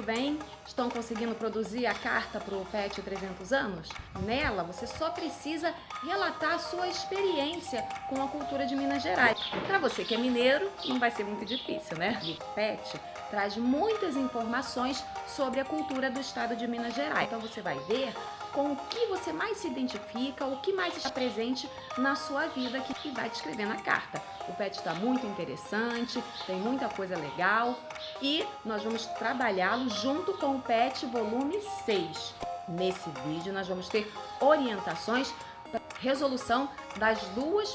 Bem, estão conseguindo produzir a carta para o PET 300 anos? Nela, você só precisa relatar a sua experiência com a cultura de Minas Gerais. Para você que é mineiro, não vai ser muito difícil, né? O PET traz muitas informações sobre a cultura do estado de Minas Gerais. Então você vai ver com o que você mais se identifica, o que mais está presente na sua vida que vai descrever na carta. O PET está muito interessante, tem muita coisa legal e nós vamos trabalhá-lo junto com o PET volume 6. Nesse vídeo nós vamos ter orientações para resolução das duas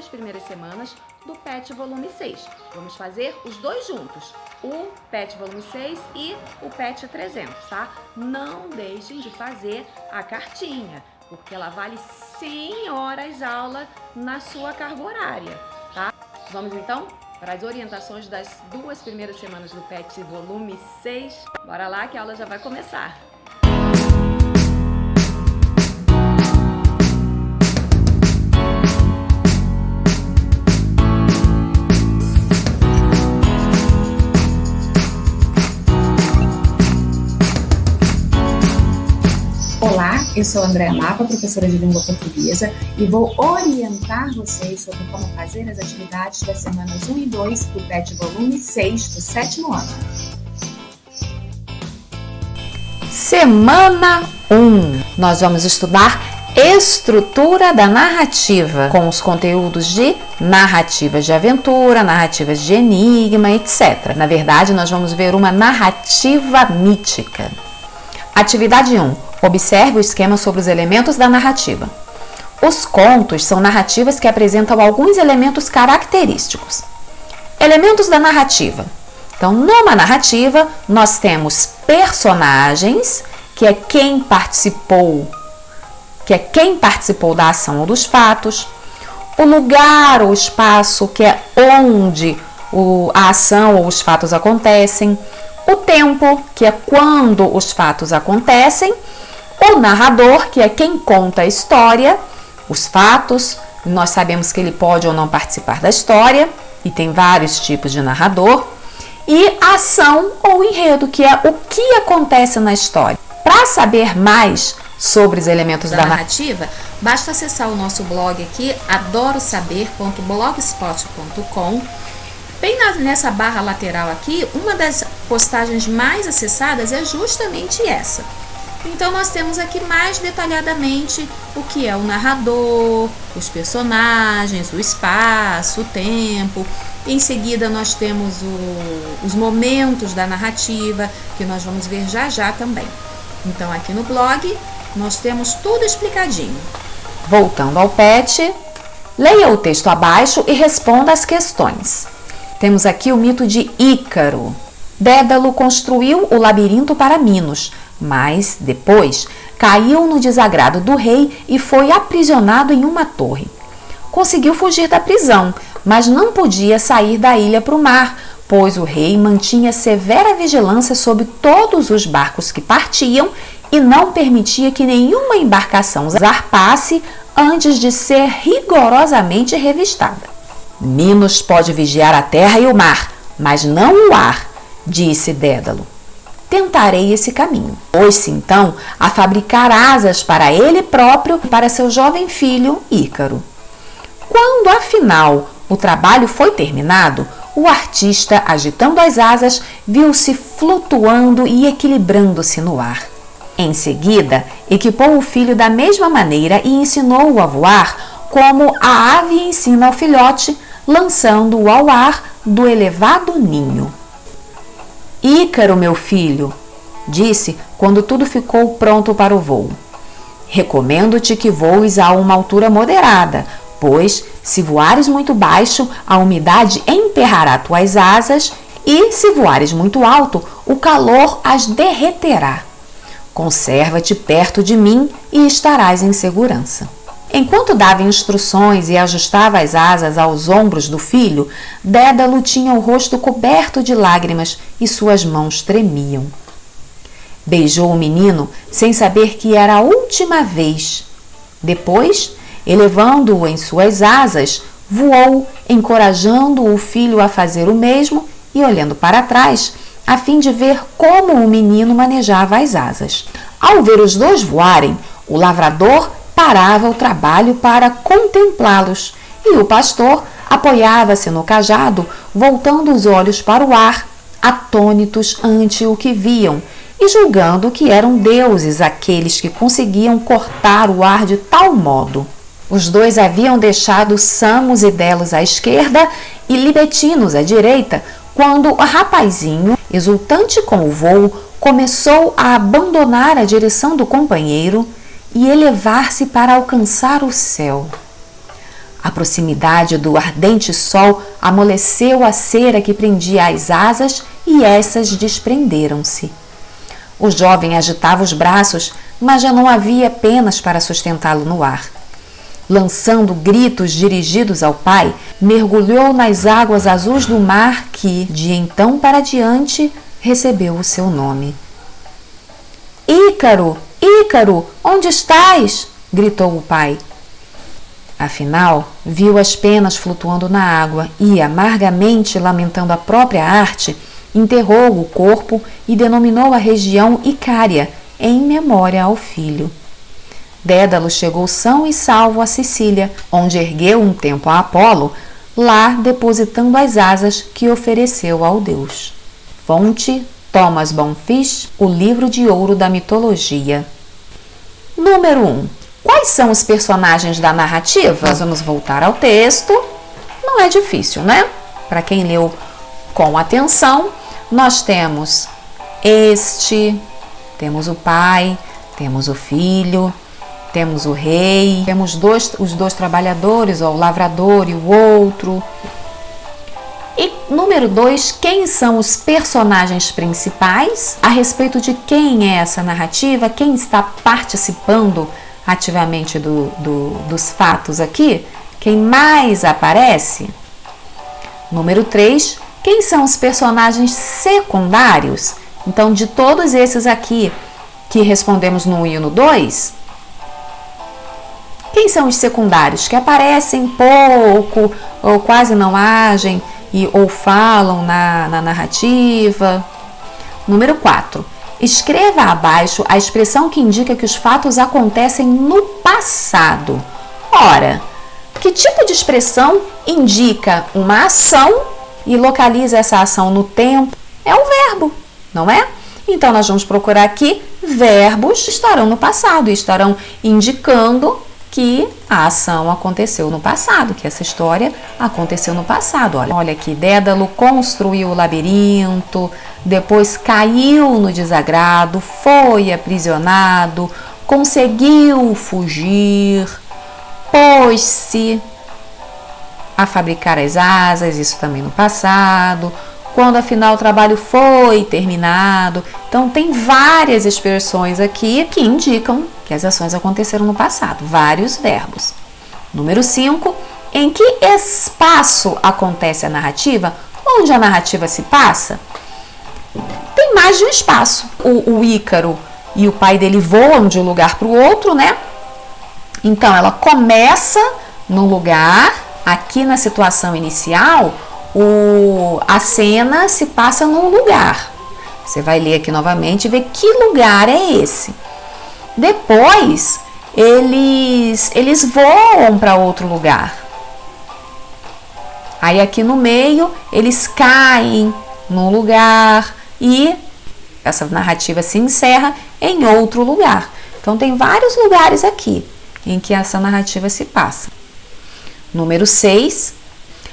primeiras semanas do PET volume 6. Vamos fazer os dois juntos, o PET volume 6 e o PET 300, tá? Não deixem de fazer a cartinha, porque ela vale 100 horas aula na sua carga horária, tá? Vamos então para as orientações das duas primeiras semanas do PET volume 6. Bora lá que a aula já vai começar. Olá, eu sou a Andréa Mapa, professora de língua portuguesa, e vou orientar vocês sobre como fazer as atividades das semanas 1 e 2 do PET volume 6 do 7º ano. Semana 1. Nós vamos estudar estrutura da narrativa, com os conteúdos de narrativas de aventura, narrativas de enigma, etc. Na verdade, nós vamos ver uma narrativa mítica. Atividade 1. Observe o esquema sobre os elementos da narrativa. Os contos são narrativas que apresentam alguns elementos característicos. Elementos da narrativa. Então, numa narrativa, nós temos personagens, que é quem participou da ação ou dos fatos. O lugar ou espaço, que é onde a ação ou os fatos acontecem. O tempo, que é quando os fatos acontecem. O narrador, que é quem conta a história, os fatos, nós sabemos que ele pode ou não participar da história, e tem vários tipos de narrador. E a ação ou enredo, que é o que acontece na história. Para saber mais sobre os elementos da narrativa, basta acessar o nosso blog aqui, adorosaber.blogspot.com. Bem nessa barra lateral aqui, uma das postagens mais acessadas é justamente essa. Então, nós temos aqui mais detalhadamente o que é o narrador, os personagens, o espaço, o tempo. Em seguida, nós temos os momentos da narrativa, que nós vamos ver já também. Então, aqui no blog, nós temos tudo explicadinho. Voltando ao PET, leia o texto abaixo e responda as questões. Temos aqui o mito de Ícaro. Dédalo construiu o labirinto para Minos, mas depois caiu no desagrado do rei e foi aprisionado em uma torre. Conseguiu fugir da prisão, mas não podia sair da ilha para o mar, pois o rei mantinha severa vigilância sobre todos os barcos que partiam e não permitia que nenhuma embarcação zarpasse antes de ser rigorosamente revistada. Minos pode vigiar a terra e o mar, mas não o ar, disse Dédalo. Tentarei esse caminho. Pôs-se então a fabricar asas para ele próprio e para seu jovem filho Ícaro. Quando afinal o trabalho foi terminado, o artista, agitando as asas, viu-se flutuando e equilibrando-se no ar. Em seguida, equipou o filho da mesma maneira e ensinou-o a voar, como a ave ensina ao filhote, lançando-o ao ar do elevado ninho. Ícaro, meu filho, disse quando tudo ficou pronto para o voo. Recomendo-te que voes a uma altura moderada, pois, se voares muito baixo, a umidade emperrará tuas asas e, se voares muito alto, o calor as derreterá. Conserva-te perto de mim e estarás em segurança. Enquanto dava instruções e ajustava as asas aos ombros do filho, Dédalo tinha o rosto coberto de lágrimas e suas mãos tremiam. Beijou o menino sem saber que era a última vez. Depois, elevando-o em suas asas, voou, encorajando o filho a fazer o mesmo e, olhando para trás, a fim de ver como o menino manejava as asas. Ao ver os dois voarem, o lavrador parava o trabalho para contemplá-los e o pastor apoiava-se no cajado, voltando os olhos para o ar, atônitos ante o que viam e julgando que eram deuses aqueles que conseguiam cortar o ar de tal modo. Os dois haviam deixado Samos e Delos à esquerda e Libetinos à direita, quando o rapazinho, exultante com o voo, começou a abandonar a direção do companheiro e elevar-se para alcançar o céu. A proximidade do ardente sol amoleceu a cera que prendia as asas e essas desprenderam-se. O jovem agitava os braços, mas já não havia penas para sustentá-lo no ar. Lançando gritos dirigidos ao pai, mergulhou nas águas azuis do mar que, de então para diante, recebeu o seu nome. Ícaro, Ícaro, onde estás? Gritou o pai. Afinal, viu as penas flutuando na água e, amargamente lamentando a própria arte, enterrou o corpo e denominou a região Icária, em memória ao filho. Dédalo chegou são e salvo a Sicília, onde ergueu um templo a Apolo, lá depositando as asas que ofereceu ao deus. Fonte: Thomas Bonfils, O Livro de Ouro da Mitologia. Número 1. Quais são os personagens da narrativa? Nós vamos voltar ao texto. Não é difícil, né? Para quem leu com atenção, nós temos temos o pai, temos o filho, temos o rei, temos os dois trabalhadores, o lavrador e o outro. E número 2, quem são os personagens principais? A respeito de quem é essa narrativa, quem está participando ativamente dos fatos aqui, quem mais aparece? Número 3, quem são os personagens secundários? Então, de todos esses aqui que respondemos no 1 e no 2, quem são os secundários que aparecem pouco ou quase não agem ou falam na narrativa? Número 4. Escreva abaixo a expressão que indica que os fatos acontecem no passado. Ora, que tipo de expressão indica uma ação e localiza essa ação no tempo? É um verbo, não é? Então, nós vamos procurar aqui verbos que estarão no passado e estarão indicando que a ação aconteceu no passado, que essa história aconteceu no passado. Olha aqui, Dédalo construiu o labirinto, depois caiu no desagrado, foi aprisionado, conseguiu fugir, pôs-se a fabricar as asas, isso também no passado, quando afinal o trabalho foi terminado. Então tem várias expressões aqui que indicam que as ações aconteceram no passado, vários verbos. Número 5, em que espaço acontece a narrativa? Onde a narrativa se passa? Tem mais de um espaço. O Ícaro e o pai dele voam de um lugar para o outro, né? Então ela começa num lugar, aqui na situação inicial, a cena se passa num lugar. Você vai ler aqui novamente e ver que lugar é esse. Depois, eles voam para outro lugar. Aí aqui no meio, eles caem num lugar e essa narrativa se encerra em outro lugar. Então, tem vários lugares aqui em que essa narrativa se passa. Número 6.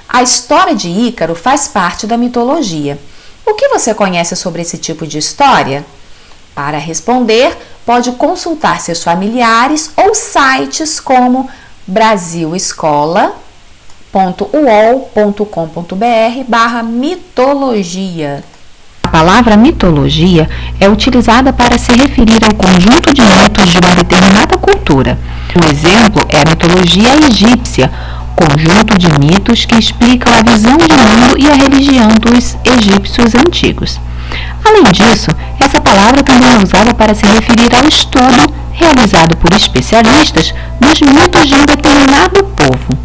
A história de Ícaro faz parte da mitologia. O que você conhece sobre esse tipo de história? Para responder, pode consultar seus familiares ou sites como brasilescola.uol.com.br/mitologia. A palavra mitologia é utilizada para se referir ao conjunto de mitos de uma determinada cultura. Um exemplo é a mitologia egípcia, conjunto de mitos que explicam a visão de mundo e a religião dos egípcios antigos. Além disso, essa palavra também é usada para se referir ao estudo realizado por especialistas dos mitos de um determinado povo.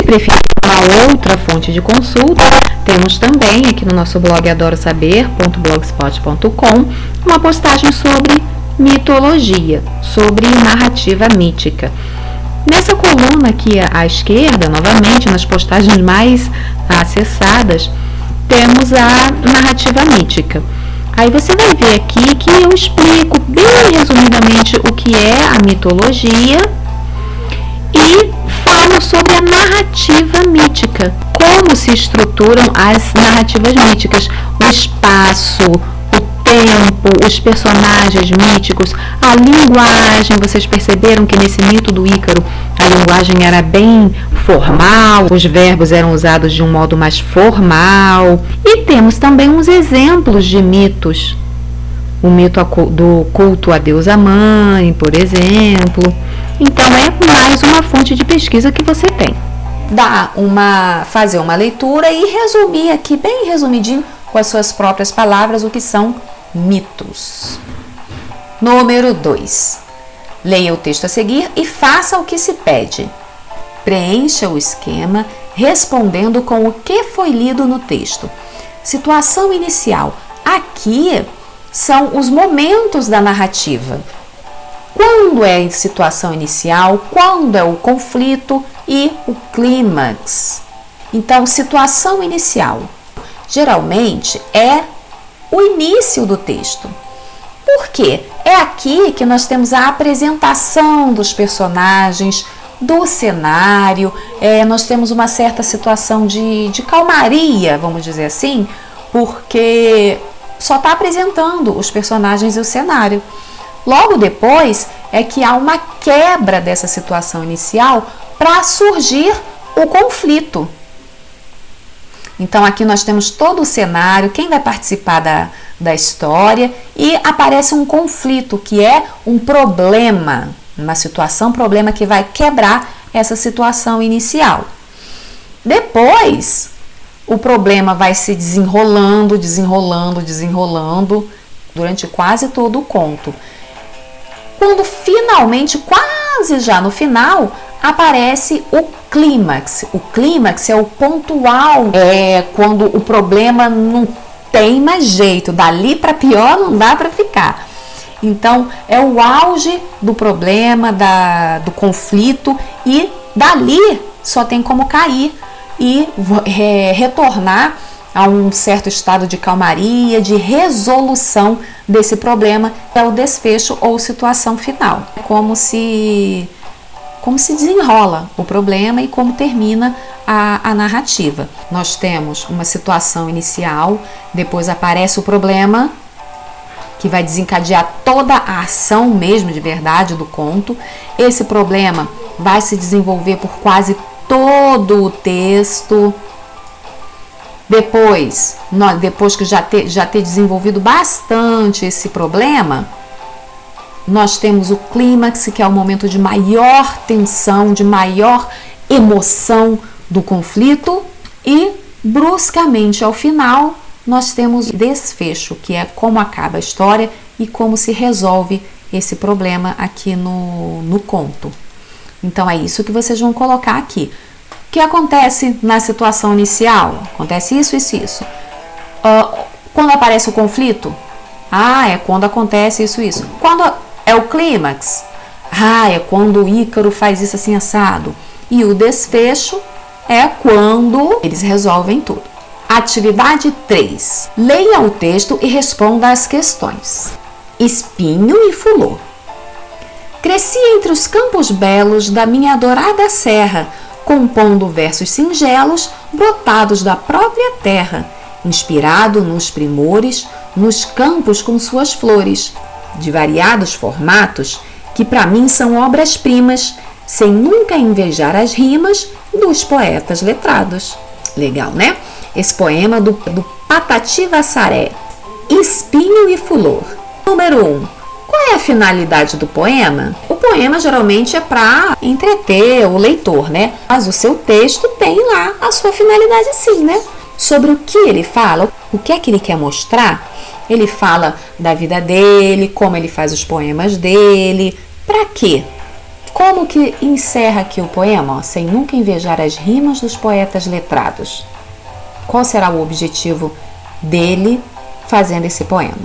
preferir uma outra fonte de consulta, temos também aqui no nosso blog adorosaber.blogspot.com uma postagem sobre mitologia, sobre narrativa mítica. Nessa coluna aqui à esquerda, novamente, nas postagens mais acessadas, temos a narrativa mítica. Aí você vai ver aqui que eu explico bem resumidamente o que é a mitologia e falo sobre a narrativa mítica, como se estruturam as narrativas míticas, o espaço, o tempo, os personagens míticos, a linguagem. Vocês perceberam que nesse mito do Ícaro a linguagem era bem formal, os verbos eram usados de um modo mais formal. E temos também uns exemplos de mitos. O mito do culto à deusa mãe, por exemplo. Então é mais uma fonte de pesquisa que você tem. Fazer uma leitura e resumir aqui, bem resumidinho, com as suas próprias palavras, o que são mitos. Número 2. Leia o texto a seguir e faça o que se pede. Preencha o esquema respondendo com o que foi lido no texto. Situação inicial. Aqui são os momentos da narrativa. Quando é a situação inicial, quando é o conflito e o clímax. Então, situação inicial geralmente é o início do texto. Por quê? É aqui que nós temos a apresentação dos personagens, do cenário, nós temos uma certa situação de calmaria, vamos dizer assim, porque só está apresentando os personagens e o cenário. Logo depois é que há uma quebra dessa situação inicial para surgir o conflito. Então aqui nós temos todo o cenário, quem vai participar da história, e aparece um conflito, que é um problema, uma situação, problema que vai quebrar essa situação inicial. Depois, o problema vai se desenrolando durante quase todo o conto. Quando finalmente, quase já no final, aparece o clímax. O clímax é o pontual, quando o problema não tem mais jeito, dali para pior não dá para ficar. Então, é o auge do problema, do conflito, e dali só tem como cair e retornar a um certo estado de calmaria, de resolução desse problema, é o desfecho ou situação final. É como se desenrola o problema e como termina a narrativa. Nós temos uma situação inicial, depois aparece o problema, que vai desencadear toda a ação mesmo de verdade do conto. Esse problema vai se desenvolver por quase todo o texto. Depois que já ter desenvolvido bastante esse problema, nós temos o clímax, que é o momento de maior tensão, de maior emoção do conflito, e bruscamente ao final nós temos o desfecho, que é como acaba a história e como se resolve esse problema aqui no conto. Então é isso que vocês vão colocar aqui. O que acontece na situação inicial? Acontece isso. Quando aparece o conflito? É quando acontece isso. Quando é o clímax? É quando o Ícaro faz isso assim assado. E o desfecho é quando eles resolvem tudo. Atividade 3. Leia o texto e responda às questões. Espinho e fulor. Cresci entre os campos belos da minha adorada serra, compondo versos singelos brotados da própria terra, inspirado nos primores, nos campos com suas flores, de variados formatos, que para mim são obras-primas, sem nunca invejar as rimas dos poetas letrados. Legal, né? Esse poema do Patati Vassaré, Espinho e Fulor. Número 1. Qual é a finalidade do poema? O poema geralmente é para entreter o leitor, né? Mas o seu texto tem lá a sua finalidade sim, né? Sobre o que ele fala, o que é que ele quer mostrar. Ele fala da vida dele, como ele faz os poemas dele. Para quê? Como que encerra aqui o poema? Ó, sem nunca invejar as rimas dos poetas letrados. Qual será o objetivo dele fazendo esse poema?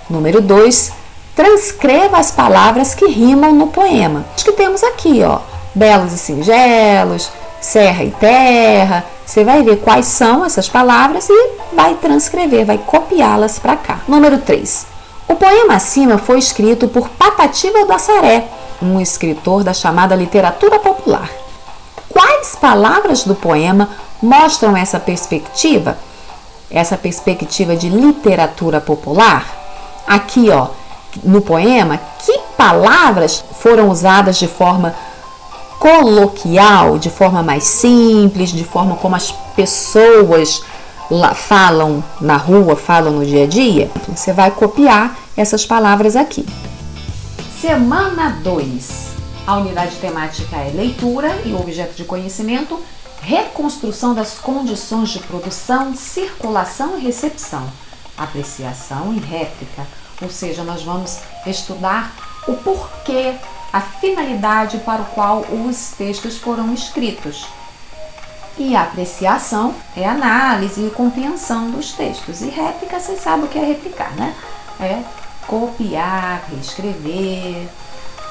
Número 2, transcreva as palavras que rimam no poema. Acho que temos aqui, ó, belos e singelos, serra e terra. Você vai ver quais são essas palavras e vai transcrever, vai copiá-las para cá. Número 3, o poema acima foi escrito por Patativa do Assaré, um escritor da chamada literatura popular. Quais palavras do poema mostram essa perspectiva? Essa perspectiva de literatura popular? Aqui, ó, no poema, que palavras foram usadas de forma coloquial, de forma mais simples, de forma como as pessoas lá falam na rua, falam no dia a dia? Você vai copiar essas palavras aqui. Semana 2. A unidade temática é leitura e objeto de conhecimento, reconstrução das condições de produção, circulação e recepção, apreciação e réplica. Ou seja, nós vamos estudar o porquê, a finalidade para o qual os textos foram escritos. E a apreciação é análise e compreensão dos textos. E réplica, vocês sabem o que é replicar, né? É copiar, reescrever.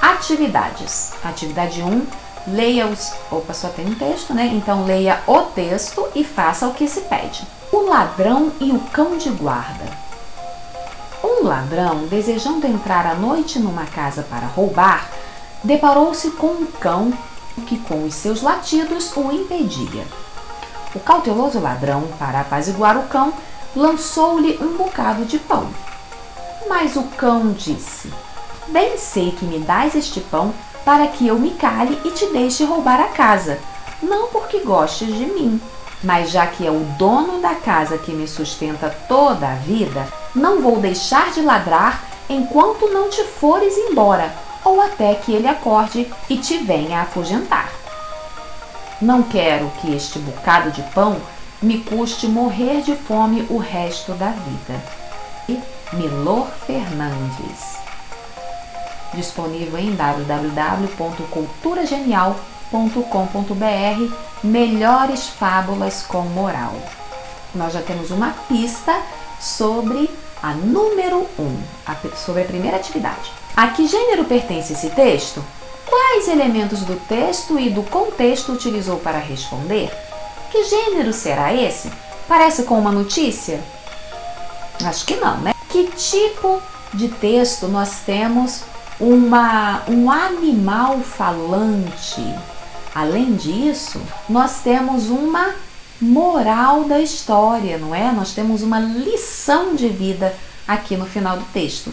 Atividades. Atividade 1, leia os... Opa, só tem um texto, né? Então, leia o texto e faça o que se pede. O ladrão e o cão de guarda. Um ladrão, desejando entrar à noite numa casa para roubar, deparou-se com um cão que, com os seus latidos, o impedia. O cauteloso ladrão, para apaziguar o cão, lançou-lhe um bocado de pão. Mas o cão disse: bem sei que me dás este pão para que eu me cale e te deixe roubar a casa, não porque gostes de mim, mas já que é o dono da casa que me sustenta toda a vida, não vou deixar de ladrar enquanto não te fores embora, ou até que ele acorde e te venha afugentar. Não quero que este bocado de pão me custe morrer de fome o resto da vida. E Milor Fernandes. Disponível em www.culturagenial.com.br. Melhores fábulas com moral. Nós já temos uma pista sobre a número 1, sobre a primeira atividade. A que gênero pertence esse texto? Quais elementos do texto e do contexto utilizou para responder? Que gênero será esse? Parece com uma notícia? Acho que não, né? Que tipo de texto nós temos um animal falante? Além disso, nós temos uma moral da história, não é? Nós temos uma lição de vida aqui no final do texto.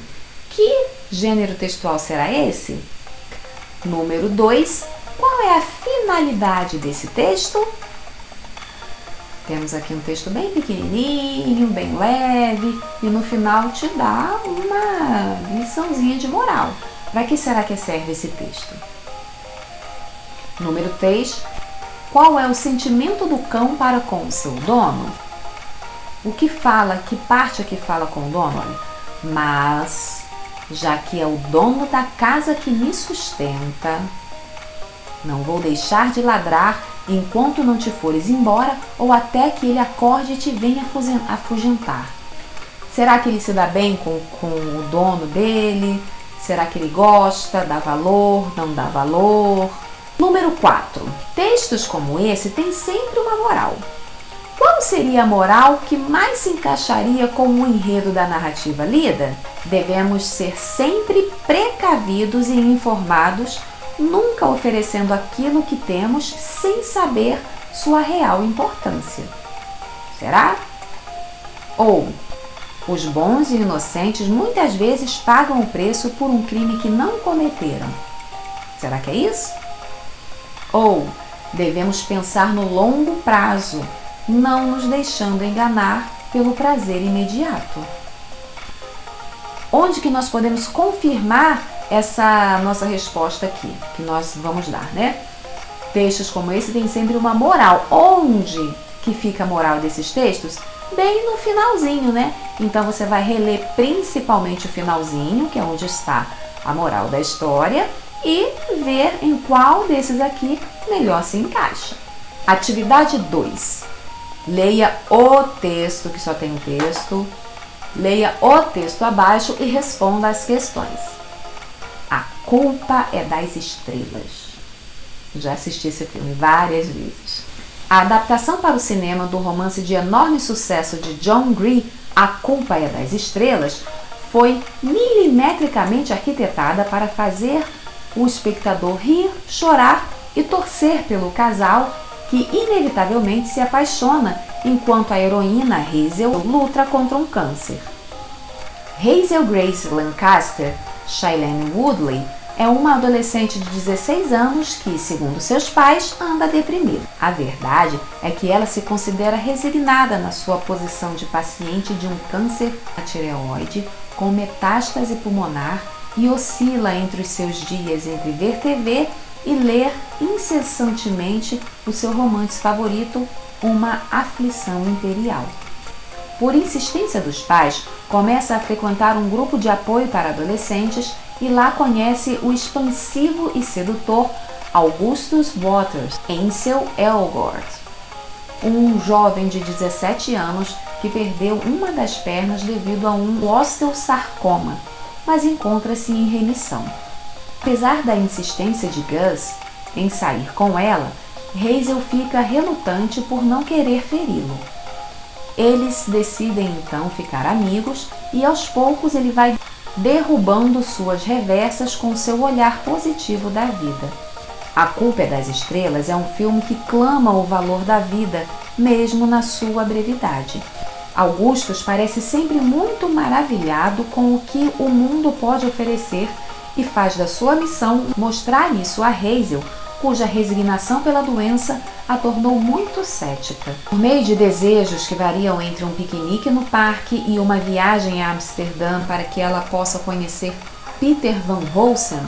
Que gênero textual será esse? Número 2. Qual é a finalidade desse texto? Temos aqui um texto bem pequenininho, bem leve, e no final te dá uma liçãozinha de moral. Para que será que serve esse texto? Número 3. Qual é o sentimento do cão para com o seu dono? O que fala, que parte aqui fala com o dono? Olha, mas, já que é o dono da casa que me sustenta, não vou deixar de ladrar enquanto não te fores embora, ou até que ele acorde e te venha afugentar. Será que ele se dá bem com o dono dele? Será que ele gosta, dá valor, não dá valor? Número 4. Textos como esse têm sempre uma moral. Qual seria a moral que mais se encaixaria com o enredo da narrativa lida? Devemos ser sempre precavidos e informados, nunca oferecendo aquilo que temos sem saber sua real importância. Será? Ou, os bons e inocentes muitas vezes pagam o preço por um crime que não cometeram. Será que é isso? Ou, devemos pensar no longo prazo, não nos deixando enganar pelo prazer imediato. Onde que nós podemos confirmar essa nossa resposta aqui, que nós vamos dar, né? Textos como esse têm sempre uma moral. Onde que fica a moral desses textos? Bem no finalzinho, né? Então você vai reler principalmente o finalzinho, que é onde está a moral da história, e ver em qual desses aqui melhor se encaixa. Atividade 2. Leia o texto, que só tem um texto. Leia o texto abaixo e responda as questões. A culpa é das estrelas. Já assisti esse filme várias vezes. A adaptação para o cinema do romance de enorme sucesso de John Green, A Culpa é das Estrelas, foi milimetricamente arquitetada para fazer o espectador rir, chorar e torcer pelo casal que inevitavelmente se apaixona enquanto a heroína Hazel luta contra um câncer. Hazel Grace Lancaster, Shailene Woodley, é uma adolescente de 16 anos que, segundo seus pais, anda deprimida. A verdade é que ela se considera resignada na sua posição de paciente de um câncer na tireoide com metástase pulmonar e oscila entre os seus dias entre ver TV e ler incessantemente o seu romance favorito, Uma Aflição Imperial. Por insistência dos pais, começa a frequentar um grupo de apoio para adolescentes e lá conhece o expansivo e sedutor Augustus Waters, Ansel Elgort, um jovem de 17 anos que perdeu uma das pernas devido a um osteosarcoma, mas encontra-se em remissão. Apesar da insistência de Gus em sair com ela, Hazel fica relutante por não querer feri-lo. Eles decidem então ficar amigos e aos poucos ele vai derrubando suas reversas com seu olhar positivo da vida. A Culpa é das Estrelas é um filme que clama o valor da vida, mesmo na sua brevidade. Augustus parece sempre muito maravilhado com o que o mundo pode oferecer e faz da sua missão mostrar isso a Hazel, cuja resignação pela doença a tornou muito cética. Por meio de desejos que variam entre um piquenique no parque e uma viagem a Amsterdã para que ela possa conhecer Peter Van Rossum,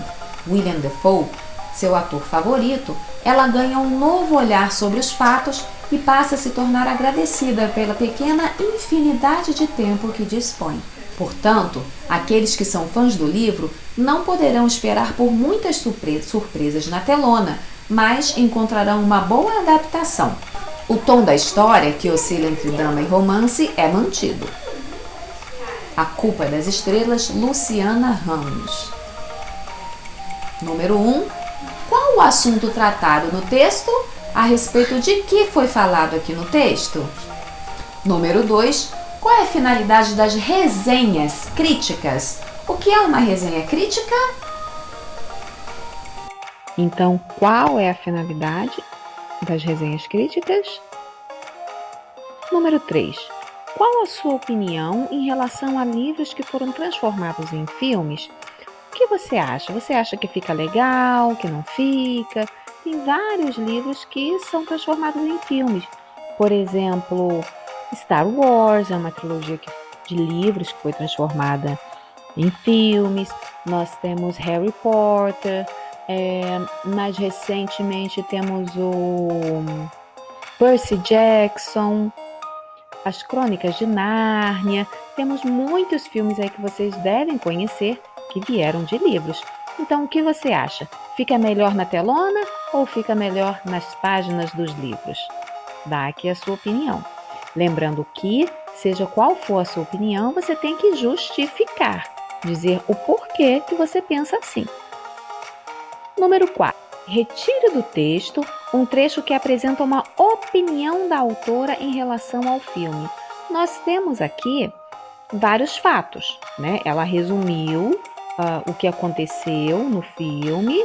William Dafoe, seu ator favorito, ela ganha um novo olhar sobre os fatos e passa a se tornar agradecida pela pequena infinidade de tempo que dispõe. Portanto, aqueles que são fãs do livro não poderão esperar por muitas surpresas na telona, mas encontrarão uma boa adaptação. O tom da história, que oscila entre drama e romance, é mantido. A Culpa das Estrelas, Luciana Ramos. Número 1. Qual o assunto tratado no texto? A respeito de que foi falado aqui no texto? Número 2. Qual é a finalidade das resenhas críticas? O que é uma resenha crítica? Então, qual é a finalidade das resenhas críticas? Número 3. Qual a sua opinião em relação a livros que foram transformados em filmes? O que você acha? Você acha que fica legal, que não fica? Tem vários livros que são transformados em filmes. Por exemplo, Star Wars é uma trilogia de livros que foi transformada em filmes. Nós temos Harry Potter. Mais recentemente temos o Percy Jackson, as Crônicas de Nárnia. Temos muitos filmes aí que vocês devem conhecer que vieram de livros. Então, o que você acha? Fica melhor na telona ou fica melhor nas páginas dos livros? Dá aqui a sua opinião. Lembrando que, seja qual for a sua opinião, você tem que justificar, dizer o porquê que você pensa assim. Número 4. Retire do texto um trecho que apresenta uma opinião da autora em relação ao filme. Nós temos aqui vários fatos, né? Ela resumiu o que aconteceu no filme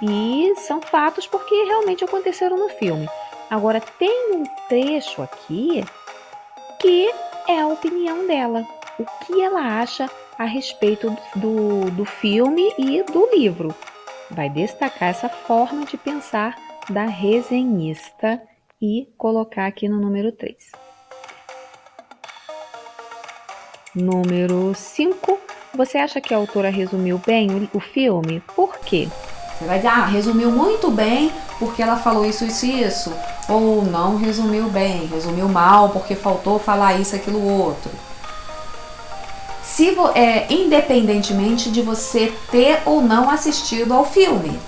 e são fatos porque realmente aconteceram no filme. Agora, tem um trecho aqui que é a opinião dela, o que ela acha a respeito do filme e do livro. Vai destacar essa forma de pensar da resenhista e colocar aqui no número 3. Número 5. Você acha que a autora resumiu bem o filme? Por quê? Você vai dizer, resumiu muito bem porque ela falou isso, isso e isso. Ou não resumiu bem, resumiu mal porque faltou falar isso, aquilo, outro. independentemente de você ter ou não assistido ao filme,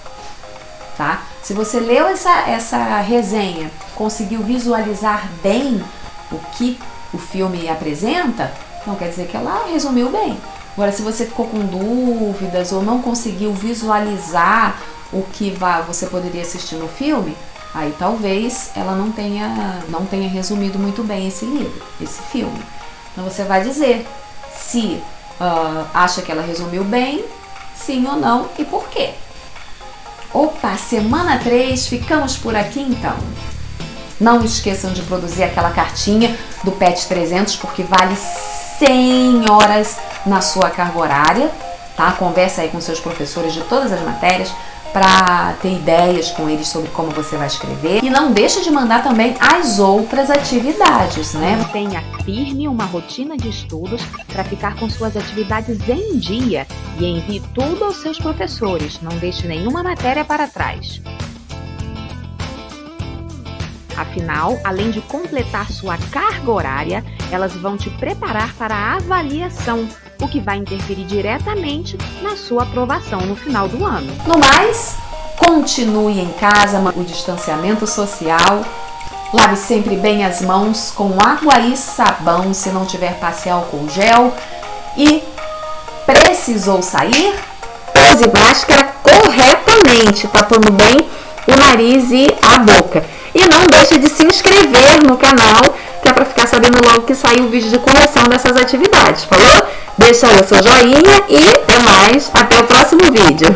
tá? Se você leu essa resenha, conseguiu visualizar bem o que o filme apresenta, não quer dizer que ela resumiu bem. Agora, se você ficou com dúvidas ou não conseguiu visualizar o que você poderia assistir no filme, aí talvez ela não tenha resumido muito bem esse livro, esse filme. Então você vai dizer se acha que ela resumiu bem, sim ou não e por quê. Opa, semana 3, ficamos por aqui então. Não esqueçam de produzir aquela cartinha do PET 300, porque vale 100 horas na sua carga horária, tá? Conversa aí com seus professores de todas as matérias para ter ideias com eles sobre como você vai escrever. E não deixe de mandar também as outras atividades, né? Tenha firme uma rotina de estudos para ficar com suas atividades em dia e envie tudo aos seus professores. Não deixe nenhuma matéria para trás. Afinal, além de completar sua carga horária, elas vão te preparar para a avaliação, o que vai interferir diretamente na sua aprovação no final do ano. No mais, continue em casa, o distanciamento social, lave sempre bem as mãos com água e sabão, se não tiver passe álcool gel, e precisou sair, use máscara corretamente, tapando bem o nariz e a boca. E não deixe de se inscrever no canal, que é para ficar sabendo logo que saiu o vídeo de correção dessas atividades, falou? Deixa aí o seu joinha e até mais, até o próximo vídeo.